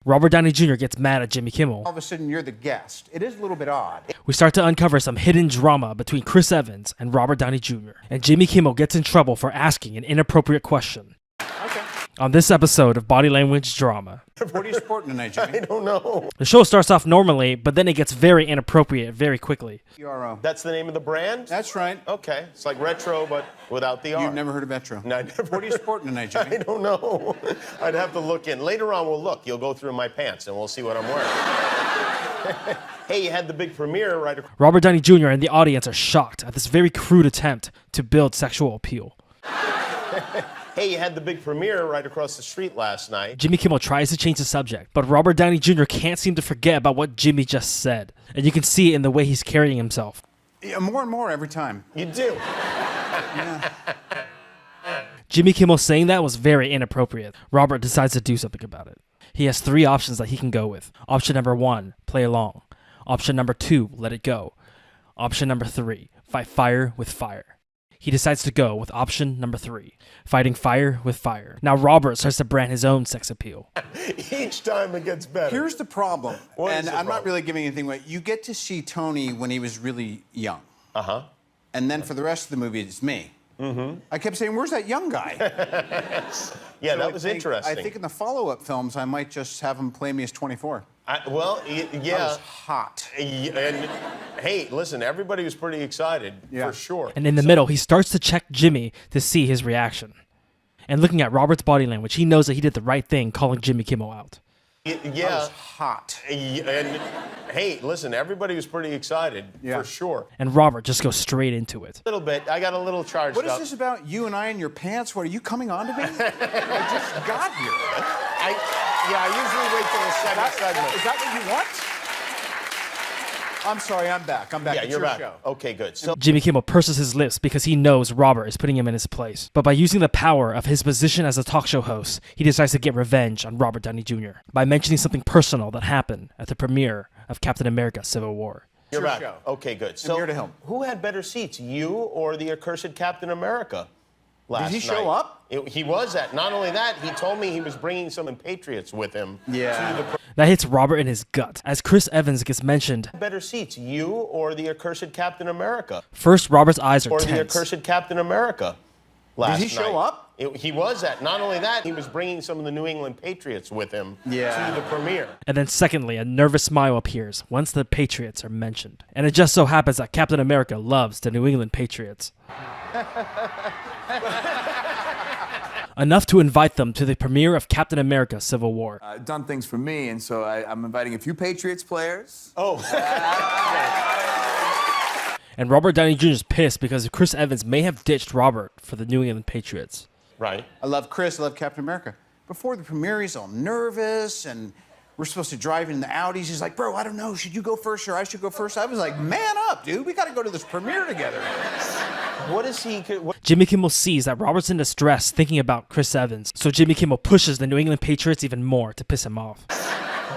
Robert Downey Jr. gets mad at Jimmy Kimmel. All of a sudden, you're the guest. It is a little bit odd. We start to uncover some hidden drama between Chris Evans and Robert Downey Jr. And Jimmy Kimmel gets in trouble for asking an inappropriate question. Okay. On this episode of Body Language Drama. What are you sporting tonight, Jimmy? I don't know. The show starts off normally, but then it gets very inappropriate very quickly. URO. That's the name of the brand? That's right. Okay. It's like retro, but without the R. You've never heard of Metro? No, I never. What are you sporting tonight, Jimmy? I don't know. I'd have to look in. Later on, we'll look. You'll go through my pants, and we'll see what I'm wearing. Hey, you had the big premiere right across. Robert Downey Jr. and the audience are shocked at this very crude attempt to build sexual appeal. Hey, you had the big premiere right across the street last night. Jimmy Kimmel tries to change the subject, but Robert Downey Jr. can't seem to forget about what Jimmy just said. And you can see it in the way he's carrying himself. Yeah, more and more every time. You do. Yeah. Jimmy Kimmel saying that was very inappropriate. Robert decides to do something about it. He has 3 options that he can go with. Option number 1, play along. Option number 2, let it go. Option number 3, fight fire with fire. He decides to go with option number 3, fighting fire with fire. Now Robert starts to brand his own sex appeal. Each time it gets better. Here's the problem, What is and the I'm not problem? really giving anything away. You get to see Tony when he was really young. Uh-huh. And then for the rest of the movie, it's me. Mm-hmm. I kept saying, where's that young guy? Yeah, So that was interesting. I think in the follow-up films, I might just have him play me as 24. Yeah. That was hot. And hey, listen, everybody was pretty excited, Yeah. for sure. And in the middle, he starts to check Jimmy to see his reaction. And looking at Robert's body language, he knows that he did the right thing calling Jimmy Kimmel out. That Yeah. was hot. And hey, listen, everybody was pretty excited, Yeah. for sure. And Robert just goes straight into it. A little bit. I got a little charged What is up. this about you and I in your pants? What, are you coming on to me? I just got here. I usually wait till the second segment. Is that what you want? I'm sorry, I'm back. I'm back. Yeah, It's you're your back. show. Okay, good. So Jimmy Kimmel purses his lips because he knows Robert is putting him in his place. But by using the power of his position as a talk show host, he decides to get revenge on Robert Downey Jr. by mentioning something personal that happened at the premiere of Captain America: Civil War. you're your back. show. Okay, good. So here to help. who had better seats, you or the accursed Captain America? Last he show night? up? He was at. Not only that, he told me he was bringing some Patriots with him. Yeah. To the That hits Robert in his gut, as Chris Evans gets mentioned. better seats, you or the accursed Captain America? First, Robert's eyes are Or the tense. accursed Captain America. Last he show night. up? He was at. Not only that, he was bringing some of the New England Patriots with him Yeah. to the premiere. And then secondly, a nervous smile appears once the Patriots are mentioned. And it just so happens that Captain America loves the New England Patriots. Enough to invite them to the premiere of Captain America: Civil War. Done things for me, and so I'm inviting a few Patriots players. Oh, And Robert Downey Jr. is pissed because Chris Evans may have ditched Robert for the New England Patriots. right. I love Chris, I love Captain America. Before the premiere, he's all nervous, and we're supposed to drive in the Audis. He's like, bro, I don't know, should you go first or I should go first? I was like, man up, dude, we gotta go to this premiere together. What is he? Jimmy Kimmel sees that Robert's in distress thinking about Chris Evans, so Jimmy Kimmel pushes the New England Patriots even more to piss him off.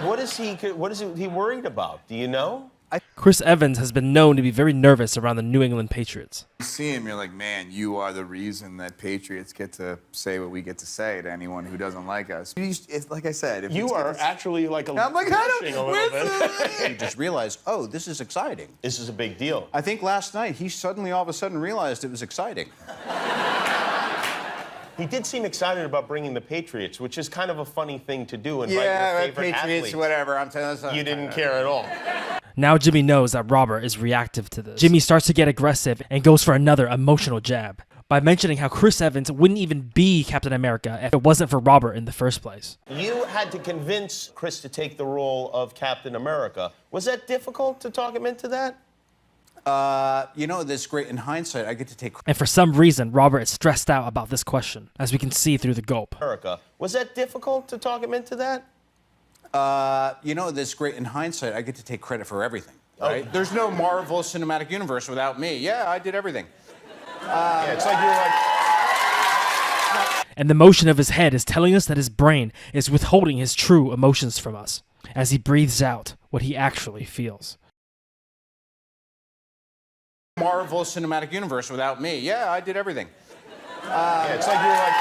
What is he worried about? Do you know? Chris Evans has been known to be very nervous around the New England Patriots. You see him, you're like, man, you are the reason that Patriots get to say what we get to say to anyone who doesn't like us. It's like I said, if You it's- are actually like a. I'm like, I blushing a don't. little bit. He just realized, oh, this is exciting. This is a big deal. I think last night he suddenly all of a sudden realized it was exciting. He did seem excited about bringing the Patriots, which is kind of a funny thing to do. Invite your favorite athletes. whatever. I'm telling you. You didn't care at all. Now Jimmy knows that Robert is reactive to this. Jimmy starts to get aggressive and goes for another emotional jab by mentioning how Chris Evans wouldn't even be Captain America if it wasn't for Robert in the first place. You had to convince Chris to take the role of Captain America. Was that difficult to talk him into that? You know, that's great. In hindsight, I get to take And for some reason, Robert is stressed out about this question, as we can see through the gulp. America. Was that difficult to talk him into that? you know, that's great. In hindsight, I get to take credit for everything. Right? There's no Marvel Cinematic Universe without me. Yeah, I did everything. Yeah, it's like you were like. And the motion of his head is telling us that his brain is withholding his true emotions from us, as he breathes out what he actually feels. Marvel Cinematic Universe without me. Yeah, I did everything. Yeah, it's like you were like.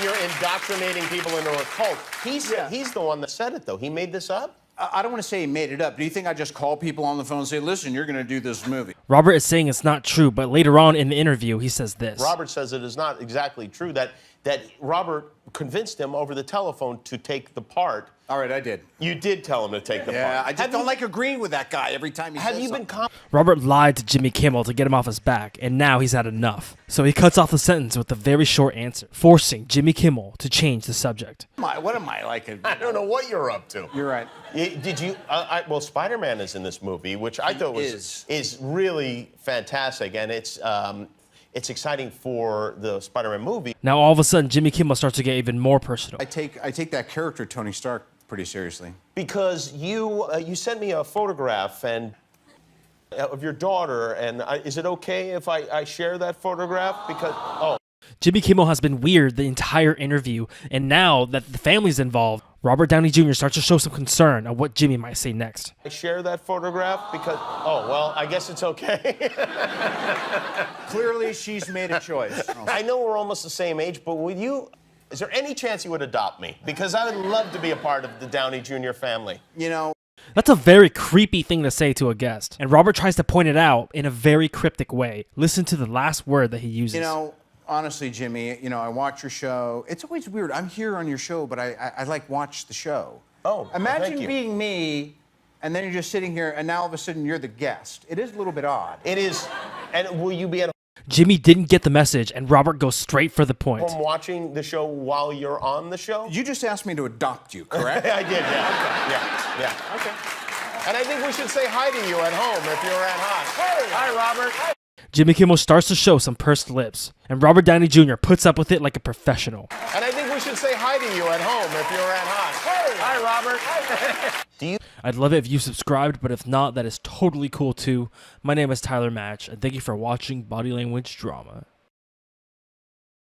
you're indoctrinating people into a cult. He's the one that said it, though. He made this up? I don't want to say he made it up. Do you think I just call people on the phone and say, listen, you're going to do this movie? Robert is saying it's not true, but later on in the interview, he says this. Robert says it is not exactly true, that Robert convinced him over the telephone to take the part. All right, I did. You did tell him to take the part. Yeah, I just don't like agreeing with that guy every time he says Have you been something. Robert lied to Jimmy Kimmel to get him off his back, and now he's had enough. So he cuts off the sentence with a very short answer, forcing Jimmy Kimmel to change the subject. What am I like? I don't know what you're up to. You're right. Did you? Well, Spider-Man is in this movie, which I thought is really fantastic, and it's exciting for the Spider-Man movie. Now all of a sudden, Jimmy Kimmel starts to get even more personal. I take that character, Tony Stark, pretty seriously. Because you sent me a photograph of your daughter, and is it okay if I share that photograph? Because Jimmy Kimmel has been weird the entire interview, and now that the family's involved, Robert Downey Jr. starts to show some concern of what Jimmy might say next. I share that photograph because well, I guess it's okay. Clearly, she's made a choice. I know we're almost the same age, but is there any chance you would adopt me? Because I would love to be a part of the Downey Jr. family. You know, That's a very creepy thing to say to a guest, and Robert tries to point it out in a very cryptic way. Listen to the last word that he uses. you know, honestly, Jimmy, I watch your show. It's always weird. I'm here on your show, but I like watch the show. Oh, Imagine thank you. being me, and then you're just sitting here, and now all of a sudden you're the guest. It is a little bit odd. It is. And will you be at Jimmy didn't get the message, and Robert goes straight for the point. home watching the show while you're on the show? You just asked me to adopt you, correct? I did, yeah. Yeah. Okay. And I think we should say hi to you at home if you're at home. Hey. Hi, Robert. Jimmy Kimmel starts to show some pursed lips, and Robert Downey Jr. puts up with it like a professional. And I think we should say hi to you at home if you're at home. Hey. Hi, Robert. I'd love it if you subscribed, but if not, that is totally cool too. My name is Tyler Match, and thank you for watching Body Language Drama.